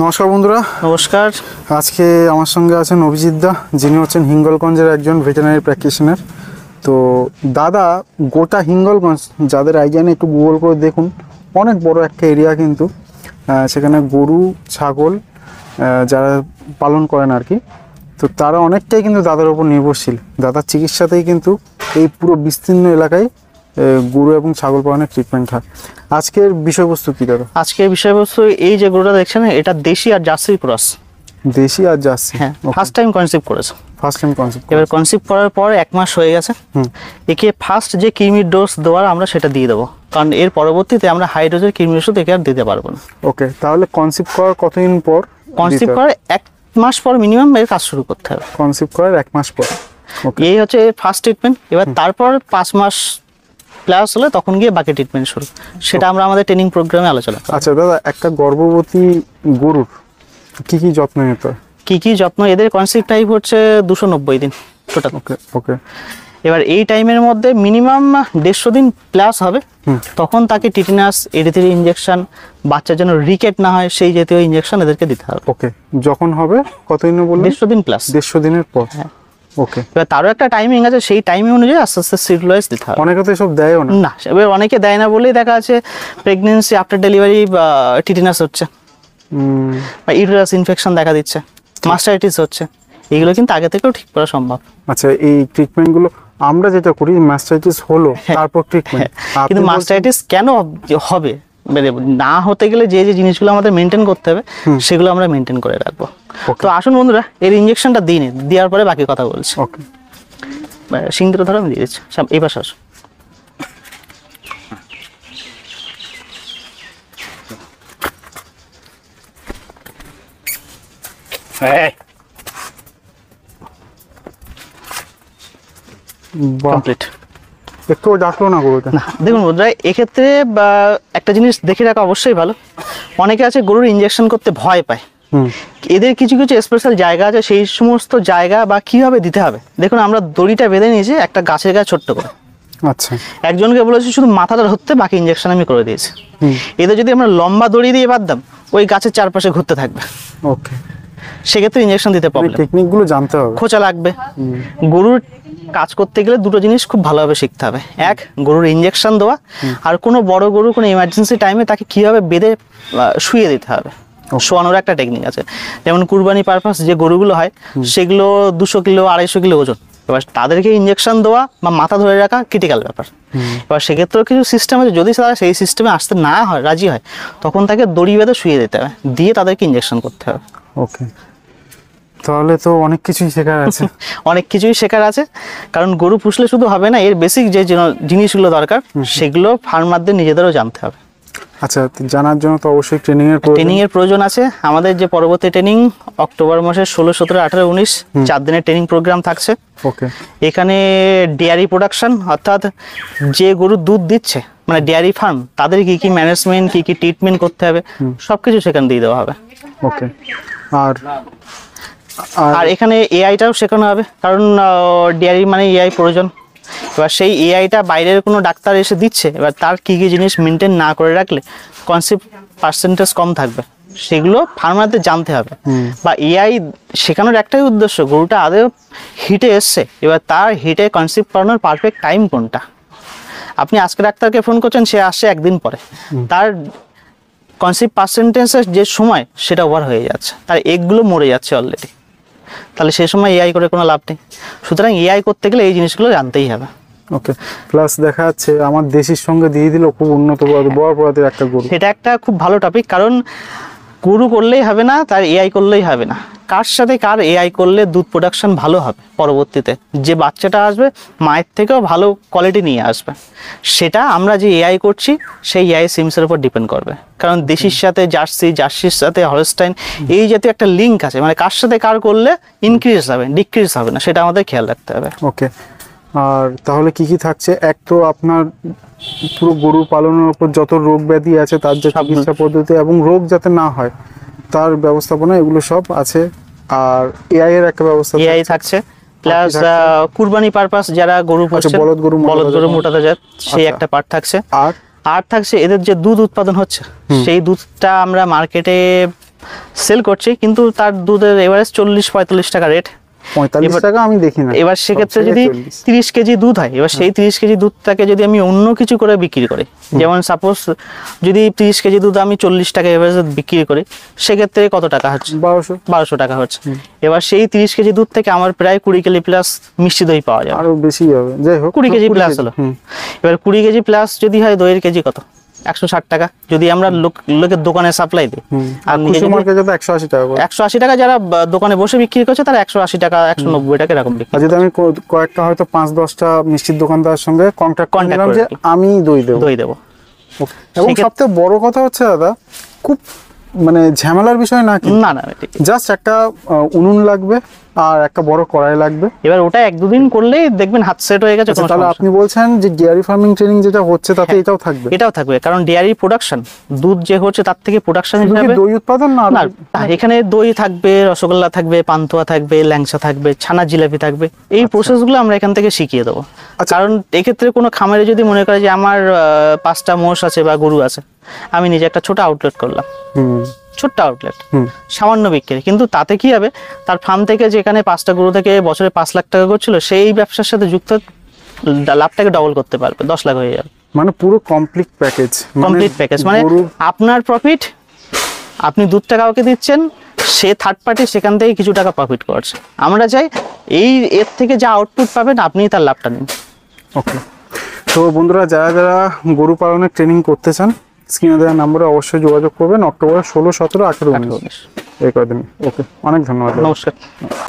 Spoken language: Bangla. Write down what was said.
নমস্কার বন্ধুরা। নমস্কার। আজকে আমার সঙ্গে আছেন অভিজিৎ দা, যিনি হচ্ছেন হিঙ্গলগঞ্জের একজন ভেটেরিনারি প্র্যাকটিশনার। তো দাদা, গোটা হিঙ্গলগঞ্জ যাদের আইডিয়া নেই একটু গুগল করে দেখুন, অনেক বড় একটা এরিয়া, কিন্তু সেখানে গরু ছাগল যারা পালন করেন আর কি, তো তারা অনেকটাই কিন্তু দাদার উপর নির্ভরশীল। দাদার চিকিৎসাতেই কিন্তু এই পুরো বিস্তীর্ণ এলাকায় গরু এবং ছাগল পালনের ট্রিটমেন্ট হয়। আজকের বিষয়বস্তু কি দাদা? আজকের বিষয়বস্তু এই যে গরুটা দেখছেন, এটা দেশি আর জার্সি ক্রস। দেশি আর জার্সি? হ্যাঁ, ফার্স্ট টাইম কনসেপ্ট করেছে। First time concept. এবার কনসেপ্ট করার পর 1 মাস হয়ে গেছে। একে ফার্স্ট যে কৃমির ডোজ দেওয়ার আমরা সেটা দিয়ে দেবো, কারণ এর পরবর্তীতে আমরা হাই ডোজের কৃমির ওষুধ একে আর দিতে পারবো না। ওকে, তাহলে কনসেপ্ট করার কতদিন পর? কনসেপ্ট করার 1 মাস পর মিনিমাম এর কাজ শুরু করতে হবে। কনসেপ্ট করার 1 মাস পর। এই হচ্ছে ফার্স্ট ট্রিটমেন্ট। এবার তারপর 5 মাস প্লাস হলে তখন গিয়ে বাকি ট্রিটমেন্ট শুরু, সেটা আমরা আমাদের ট্রেনিং প্রোগ্রামে আলোচনা করব। আচ্ছা দাদা, একটা গর্ভবতী গরুর কি কি যত্ন নিতে হয়? কি কি যত্ন? এদের কনসেপ্ট টাইপ হচ্ছে 290 দিন টোটাল। ওকে ওকে। এবার এই টাইমের মধ্যে মিনিমাম 150 দিন প্লাস হবে, তখন তাকে টিটেনাস, এরিথ্রি ইনজেকশন, বাচ্চার জন্য রিকেট না হয় সেই জাতীয় ইনজেকশন এদেরকে দিতে হবে। ওকে, যখন হবে কতদিনে বললেন? 150 দিন প্লাস। 150 দিনের পর। হ্যাঁ। ওকে। এবার তারও একটা টাইমিং আছে, সেই টাইমিং অনুযায়ী আস্তে আস্তে সিরিয়ালাইজ দিতে হবে। অনেকে তো সব দেয়ও না। না, এবার অনেকে দেয় না বলেই দেখা আছে প্রেগনেন্সি আফটার ডেলিভারি টিটেনাস হচ্ছে, বা ইউটেরাস ইনফেকশন দেখা দিচ্ছে, মাস্টাইটিস হচ্ছে। এগুলো কিন্তু আগে থেকেও ঠিক করা সম্ভব। আচ্ছা, এই ট্রিটমেন্টগুলো আমরা যেটা করি, মাস্টাইটিস হলো তারপর ট্রিটমেন্ট, কিন্তু মাস্টাইটিস কেন হবে না হতে গেলে যে যে জিনিসগুলো আমাদের মেনটেন করতে হবে সেগুলো আমরা মেনটেন করে রাখবো। তো আসুন বন্ধুরা, এর ইনজেকশনটা দিই, দেওয়ার পরে বাকি কথা বলছি। ওকে। সিংদুর ধরো আমি দিয়ে দিচ্ছি, এই পাশে আসো। কমপ্লিট। একটু ডাকলো না গরুটা? না, দেখুন বন্ধুরা, এক্ষেত্রে একটা জিনিস দেখে রাখা অবশ্যই ভালো। অনেকে আছে গরুর ইনজেকশন করতে ভয় পায়। এদের কিছু কিছু স্পেশাল জায়গা আছে, সেই সমস্ত জায়গা বা কিভাবে দিতে হবে। দেখুন, আমরা দড়িটা বেঁধে নিয়েছি একটা গাছের গায়ে ছোট্ট করে। আচ্ছা। একজনকে বলেছি শুধু মাথাটা ধরতে, বাকি ইনজেকশন আমি করে দিয়েছি। এদের যদি আমরা লম্বা দড়ি দিয়ে বাঁধতাম, ওই গাছের চারপাশে ঘুরতে থাকবে। ওকে। সেক্ষেত্রে ইনজেকশন দিতে প্রবলেম। টেকনিকগুলো জানতে হবে, খোঁচা লাগবে। গরুর কাজ করতে গেলে দুটো জিনিস খুব ভালোভাবে শিখতে হবে। এক, গরুর ইনজেকশন দেওয়া, আর কোনো বড় গরু কোনো ইমার্জেন্সি টাইমে তাকে কিভাবে বেঁধে শুয়ে দিতে হবে, শোয়ানোর একটা টেকনিক আছে। যেমন কুরবানি পারপাস যে গরুগুলো হয়, সেগুলো 200 কিলো 250 কিলো ওজন। এবার তাদেরকে ইনজেকশন দেওয়া বা মাথা ধরে রাখা ক্রিটিক্যাল ব্যাপার। এবার সেক্ষেত্রেও কিছু সিস্টেম আছে, যদি তারা সেই সিস্টেমে আসতে না হয়, রাজি হয়, তখন তাকে দড়ি বেঁধে শুয়ে দিতে হবে, দিয়ে তাদেরকে ইনজেকশন করতে হবে। ওকে, তাহলে তো অনেক কিছুই শেখার আছে। অনেক কিছুই শেখার আছে, কারণ গরু পুষলে শুধু হবে না, এর বেসিক যে জিনিসগুলো দরকার সেগুলো ফার্মারদের নিজেদেরও জানতে হবে। আচ্ছা, জানার জন্য তো অবশ্যই ট্রেনিং এর প্রয়োজন আছে। আমাদের যে পরবর্তী ট্রেনিং অক্টোবর মাসের 16, 17, 18, 19 4 দিনের ট্রেনিং প্রোগ্রাম থাকছে। ওকে। এখানে ডেয়ারি প্রোডাকশন, অর্থাৎ যে গরু দুধ দিচ্ছে, মানে ডেয়ারি ফার্ম, তাদের কি কি ম্যানেজমেন্ট, কি কি ট্রিটমেন্ট করতে হবে, সবকিছু সেখানে দিয়ে দেওয়া হবে। ওকে। আর এখানে এআইটাও শেখানো হবে, কারণ ডেয়ারি মানে এআই প্রয়োজন। এবার সেই এআইটা বাইরের কোনো ডাক্তার এসে দিচ্ছে, এবার তার কী কী জিনিস মেনটেন না করে রাখলে কনসেপ্ট পার্সেন্টেজ কম থাকবে, সেগুলো ফার্মারদের জানতে হবে। বা এআই শেখানোর একটাই উদ্দেশ্য, গরুটা আদৌ হিটে এসছে, এবার তার হিটে কনসেপ্ট করানোর পারফেক্ট টাইম কোনটা। আপনি আজকে ডাক্তারকে ফোন করছেন, সে আসছে একদিন পরে, তার কনসেপ্ট পার্সেন্টেজের যে সময় সেটা ওভার হয়ে যাচ্ছে, তার এগুলো মরে যাচ্ছে অলরেডি। তাহলে সেই সময় এআই করে কোনো লাভ নেই। সুতরাং এআই করতে গেলে এই জিনিসগুলো জানতেই হবে। ওকে। প্লাস দেখা যাচ্ছে আমার দেশির সঙ্গে দিয়ে দিল খুব উন্নত বড় প্রজাতির একটা গরু। এটা একটা খুব ভালো টপিক, কারণ গরু করলেই হবে না, তার এআই করলেই হবে না। কার সাথে কার এআই করলে দুধ প্রোডাকশন ভালো হবে, পরবর্তীতে যে বাচ্চাটা আসবে মায়ের থেকেও ভালো কোয়ালিটি নিয়ে আসবে, সেটা আমরা যে এআই করছি সেই এআই সিমসের উপর ডিপেন্ড করবে। কারণ দেশির সাথে জার্সির সাথে হলস্টাইন, এই জাতীয় একটা লিঙ্ক আছে, মানে কার সাথে কার করলে ইনক্রিজ হবে, ডিক্রিজ হবে না, সেটা আমাদের খেয়াল রাখতে হবে। ওকে। আর তাহলে কি কি থাকছে? এক তো আপনার পুরো গরু পালনের উপর যত রোগ ব্যাধি আছে তার যে চিকিৎসা পদ্ধতি এবং রোগ যাতে না হয় তার ব্যবস্থাপনা, এগুলো সব আছে। আর এআই এর একটা ব্যবস্থা থাকছে। প্লাস কুরবানি পারপাস যারা গরু পুষছে, বলদ গরু মোটাতে যায়, সেই একটা পার্ট থাকছে। আর থাকছে এদের যে দুধ উৎপাদন হচ্ছে, সেই দুধটা আমরা মার্কেটে সেল করছি, কিন্তু তার দুধের এভারেজ 40-45 টাকা রেট। 45 টাকা আমি দেখি না। এবার সেক্ষেত্রে যদি 30 কেজি দুধ হয়, এবার সেই 30 কেজি দুধটাকে যদি আমি অন্য কিছু করে বিক্রি করি, যেমন সাপোজ যদি 30 কেজি দুধ আমি 40 টাকা এভারেজে বিক্রি করি, সেক্ষেত্রে কত টাকা হচ্ছে? 1200 টাকা হচ্ছে। এবার সেই 30 কেজি দুধ থেকে আমার প্রায় 20 কেজি প্লাস মিষ্টি দই পাওয়া যাবে। আরো বেশি হবে, যাই হোক 20 কেজি প্লাস হলো। এবার 20 কেজি প্লাস যদি হয়, দইয়ের কেজি কত? 160 টাকা। যদি আমরা লোকের দোকানে সাপ্লাই দিই, আর খুচরো মার্কেটে তো 180 টাকা করে। 180 টাকা যারা দোকানে বসে বিক্রি করছে তারা 180 টাকা 190 টাকা এরকম বিক্রি। আর যদি আমি কয়েকটা হয়তো 5-10টা মিষ্টির দোকানদারের সঙ্গে কন্ট্যাক্ট করলাম যে আমি দই দেবো। এবং সবথেকে বড় কথা হচ্ছে দাদা, খুব মানে ঝামেলার বিষয় না, কি না, জাস্ট একটা উনুন লাগবে আর একটা বড় কড়াই লাগবে। এবার ওটা 1-2 দিন করলেই দেখবেন হাত সেট হয়ে গেছে। তাহলে আপনি বলছেন যে ডেয়ারি ফার্মিং ট্রেনিং যেটা হচ্ছে তাতে এটাও থাকবে? এটাও থাকবে, কারণ ডেয়ারি প্রোডাকশন, দুধ যে হচ্ছে তার থেকে প্রোডাকশন হিসেবে দই উৎপাদন না, এখানে দই থাকবে, রসগোল্লা থাকবে, পান্তুয়া থাকবে, ল্যাংচা থাকবে, ছানা জিলাপি থাকবে। এই প্রসেসগুলো আমরা এখান থেকে শিখিয়ে দেবো। কারণ এক্ষেত্রে কোনো খামারে যদি মনে করে যে আমার 5টা মোষ আছে বা গরু আছে, আমি নিজে একটা ছোট আউটলেট করলাম, ছোট্ট আউটলেট, সামান্য বিক্রি, কিন্তু তাতে কি হবে, তার ফার্ম থেকে যেখানে 5টা গরু থেকে বছরে 5 লাখ টাকা করছিল, সেই ব্যবসার সাথে যুক্ত লাভটাকে ডবল করতে পারবে, 10 লাখ হয়ে যাবে। মানে পুরো কমপ্লিট প্যাকেজ। মানে আপনার প্রফিট, আপনি দুধটা কাউকে দিচ্ছেন, সে থার্ড পার্টি সেখান থেকে কিছু টাকা প্রফিট করছে। আমরা চাই এর থেকে যা আউটপুট পাবেন আপনি তার লাভটা নিন। ওকে, তো বন্ধুরা যারা যারা গরু পালনের ট্রেনিং করতে চান, স্ক্রিনে দেওয়া নম্বরে অবশ্যই যোগাযোগ করবেন। অক্টোবর 16, 17, 18, 19 এই কদিন। ওকে, অনেক ধন্যবাদ। নমস্কার।